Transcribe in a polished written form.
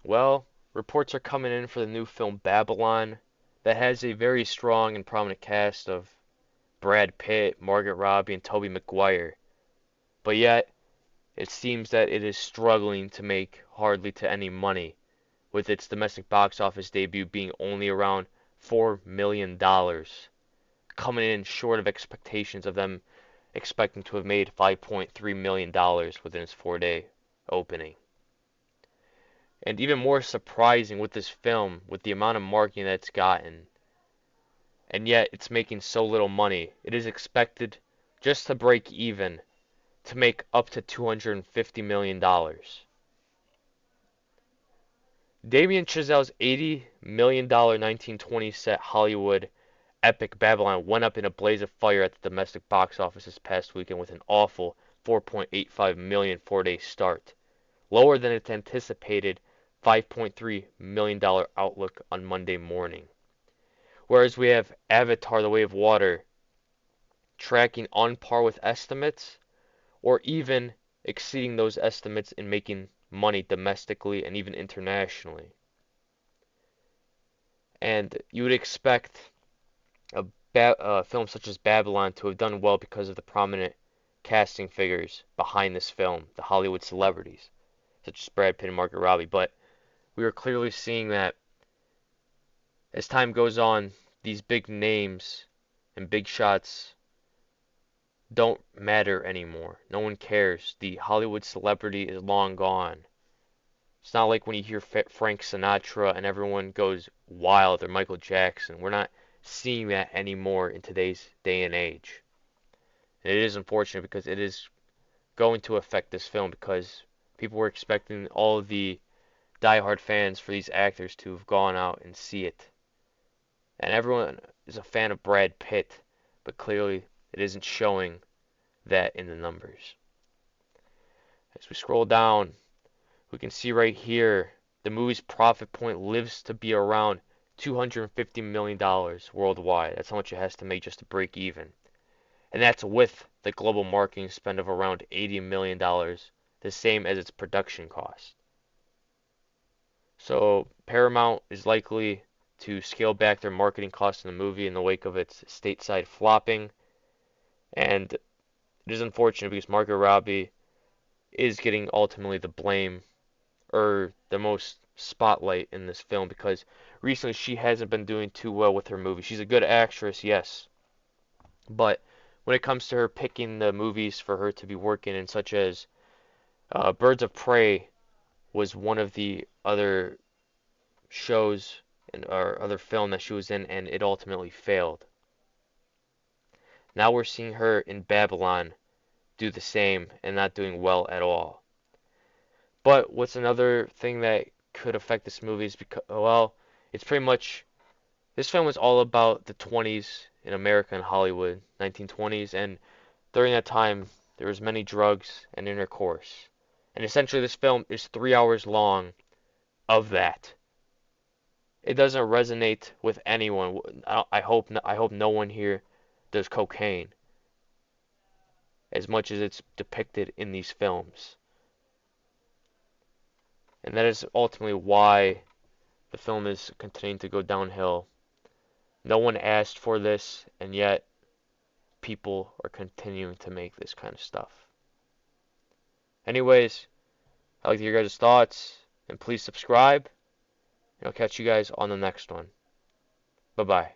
Well, reports are coming in for the new film Babylon that has a very strong and prominent cast of Brad Pitt, Margot Robbie, and Tobey Maguire. But yet, it seems that it is struggling to make hardly to any money, with its domestic box office debut being only around $4 million, coming in short of expectations of them expecting to have made $5.3 million within its 4-day opening. And even more surprising with this film, with the amount of marketing that it's gotten, and yet it's making so little money. It is expected just to break even to make up to $250 million. Damien Chazelle's $80 million 1920 set Hollywood epic Babylon went up in a blaze of fire at the domestic box office this past weekend with an awful 4.85 million 4-day start, lower than its anticipated $5.3 million outlook on Monday morning. Whereas we have Avatar: The Way of Water tracking on par with estimates, or even exceeding those estimates in making money domestically and even internationally. And you would expect a film such as Babylon to have done well because of the prominent casting figures behind this film, the Hollywood celebrities, such as Brad Pitt and Margot Robbie. But we are clearly seeing that as time goes on, these big names and big shots don't matter anymore. No one cares. The Hollywood celebrity is long gone. It's not like when you hear Frank Sinatra and everyone goes wild, or Michael Jackson. We're not seeing that anymore in today's day and age. And it is unfortunate because it is going to affect this film because people were expecting all of the diehard fans for these actors to have gone out and see it. And everyone is a fan of Brad Pitt, but clearly it isn't showing that in the numbers. As we scroll down, we can see right here the movie's profit point lives to be around $250 million worldwide. That's how much it has to make just to break even. And that's with the global marketing spend of around $80 million, the same as its production cost. So Paramount is likely to scale back their marketing costs in the movie in the wake of its stateside flopping. And it is unfortunate because Margot Robbie is getting ultimately the blame or the most spotlight in this film because recently she hasn't been doing too well with her movie. She's a good actress, yes, but when it comes to her picking the movies for her to be working in, such as Birds of Prey was one of the other shows or other film that she was in, and it ultimately failed. Now we're seeing her in Babylon do the same and not doing well at all. But what's another thing that could affect this movie is because, well, it's pretty much this film was all about the 20s in America and Hollywood, 1920s, and during that time there was many drugs and intercourse. And essentially this film is 3 hours long of that. It doesn't resonate with anyone. I hope no one here does cocaine as much as it's depicted in these films. And that is ultimately why the film is continuing to go downhill. No one asked for this, and yet people are continuing to make this kind of stuff. Anyways, I'd like to hear your guys' thoughts, and please subscribe, and I'll catch you guys on the next one. Bye bye.